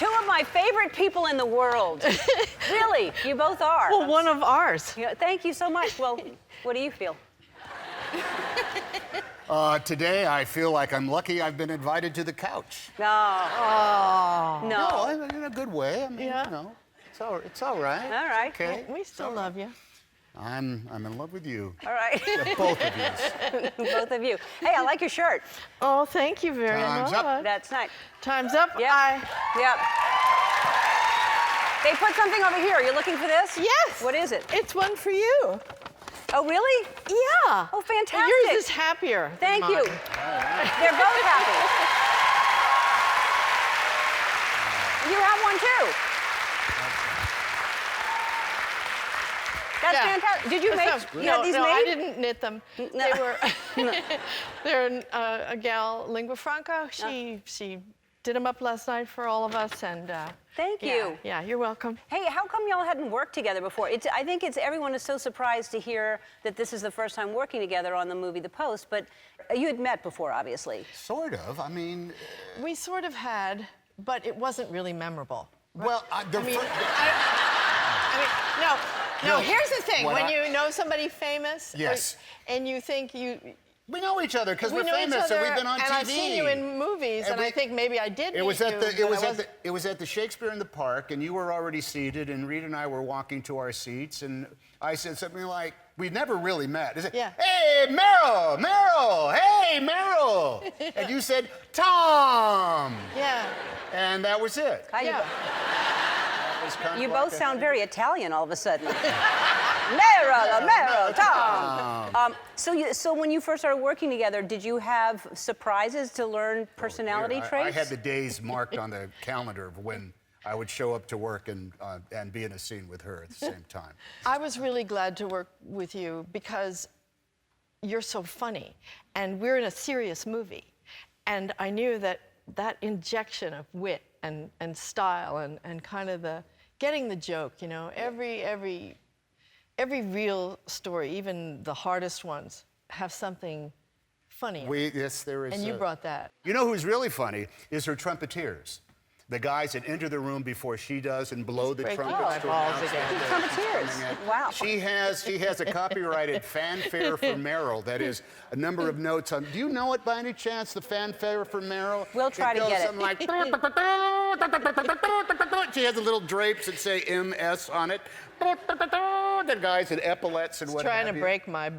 two of my favorite people in the world. Really, you both are. Well, one of ours. Yeah, thank you so much. Well, what do you feel? Today, I feel like I'm lucky I've been invited to the couch. No. Oh. No. In a good way. I mean, Yeah. you know, it's all right. All right. It's okay. We still love you. I'm in love with you. All right. Yeah, both of you. Both of you. Hey, I like your shirt. Oh, thank you very Time's much. up. That's nice. Time's up. Yep. Yep. They put something over here. You're looking for this? Yes. What is it? It's one for you. Oh, really? Yeah. Oh, fantastic. Yours is happier. than Thank you. mine. They're both happy. You have one too. That's Yeah. fantastic. Did you make these no, made? I didn't knit them. No. They were. They're a gal, lingua franca. She did them up last night for all of us, and. Thank you. Yeah, you're welcome. Hey, how come y'all hadn't worked together before? I think everyone is so surprised to hear that this is the first time working together on the movie The Post, but you had met before, obviously. Sort of. I mean, We sort of had, but it wasn't really memorable. well, I mean, no. Here's the thing: What when I- you know somebody famous, Yes. and you think we know each other because we we're know each famous other, and we've been on and TV. I've seen you in movies, and I think maybe I did. It was meet at the you, it was but I at the it was at the Shakespeare in the Park, and you were already seated, and Rita and I were walking to our seats, and I said something like, "We've never really met." I said, Yeah. "Hey, Meryl, hey, Meryl," and you said, "Tom," Yeah. and that was it. Yeah. That was kind You of both like sound very Italian all of a sudden. Meryl, Tom. So when you first started working together, did you have surprises to learn personality traits? I had the days marked on the calendar of when I would show up to work and be in a scene with her at the same time. I was really glad to work with you because you're so funny, and we're in a serious movie, and I knew that injection of wit and style and kind of getting the joke, you know, every real story, even the hardest ones, have something funny. Yes, there is. And you brought that. You know who's really funny is her trumpeteers. The guys that enter the room before she does and blow the breaking trumpets. my balls again. Trumpeteers. Wow. She has a copyrighted fanfare for Meryl that is a number of notes on. Do you know it by any chance, the fanfare for Meryl? We'll try to goes get it. something like. She has the little drapes that say MS on it. The guys in epaulets and what Trying have to you. break my.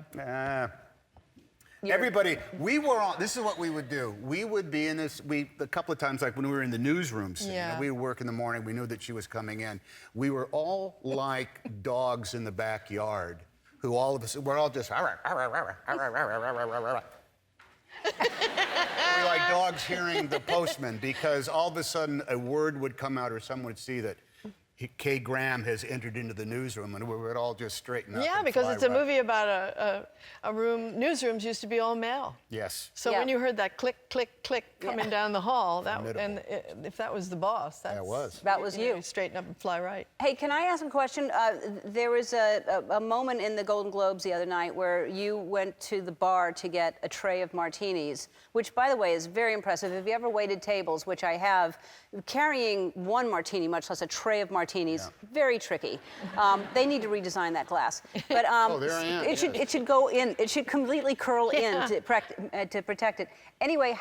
Everybody, we were on. This is what we would do. We would be in this. A couple of times, like when we were in the newsroom scene, Yeah. and we would work in the morning. We knew that she was coming in. We were all like dogs in the backyard, who all of us we're all just. We're like dogs hearing the postman because all of a sudden a word would come out or someone would see that Kay Graham has entered into the newsroom, and we would all just straighten up. Yeah, and because fly it's a right. movie about a room. Newsrooms used to be all male. Yes. So Yeah. when you heard that click, click, click coming down the hall, Formidable. if that was the boss, That was. That was you. Straighten up and fly right. Hey, can I ask a question? There was a moment in the Golden Globes the other night where you went to the bar to get a tray of martinis, which, by the way, is very impressive. If you ever waited tables, which I have, carrying one martini, much less a tray of martinis, very tricky. They need to redesign that glass. But there I am, it should go in. It should completely curl in to protect it. Anyway,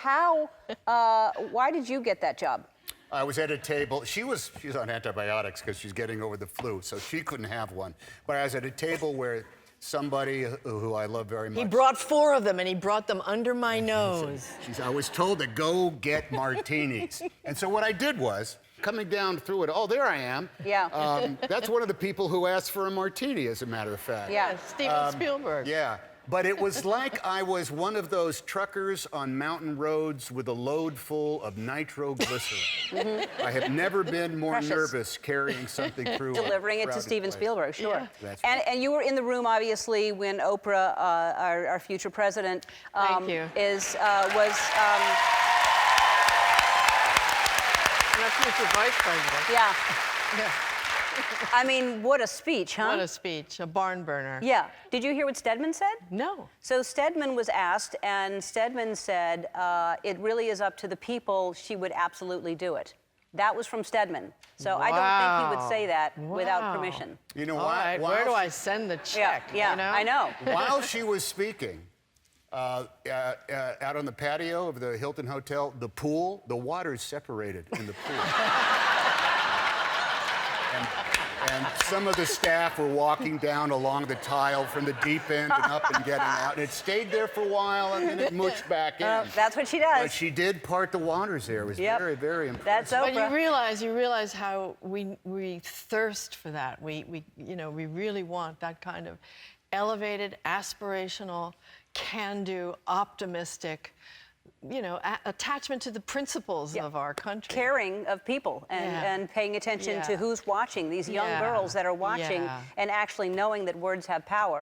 why did you get that job? I was at a table. She's on antibiotics because she's getting over the flu, so she couldn't have one. But I was at a table where somebody who I love very much. He brought 4 of them, and he brought them under my nose. I was told to go get martinis. And so what I did was, coming down through it, oh, there I am. Yeah. That's one of the people who asked for a martini, as a matter of fact. Yeah. Steven Spielberg. Yeah. But it was like I was one of those truckers on mountain roads with a load full of nitroglycerin. I have never been more Precious. nervous carrying something through. Delivering it to crowded Steven place. Spielberg, sure. Yeah. That's right. And you were in the room, obviously, when Oprah, our future president, Thank you. was. Our future vice president. Yeah. Yeah. I mean, what a speech, huh? What a speech, a barn burner. Yeah. Did you hear what Stedman said? No. So Stedman was asked, and Stedman said, it really is up to the people. She would absolutely do it. That was from Stedman. So I don't think he would say that without Wow. permission. You know, All right, where do I send the check? Yeah, you know? I know. While she was speaking, out on the patio of the Hilton Hotel, the water is separated in the pool. and some of the staff were walking down along the tile from the deep end and up and getting out. And it stayed there for a while, and then it mushed back in. That's what she does. But she did part the waters there. It was Yep. very, very impressive. That's Oprah. But you realize how we thirst for that. We really want that kind of elevated, aspirational, can-do, optimistic, attachment to the principles of our country. Caring of people and paying attention to who's watching, these young girls that are watching, and actually knowing that words have power.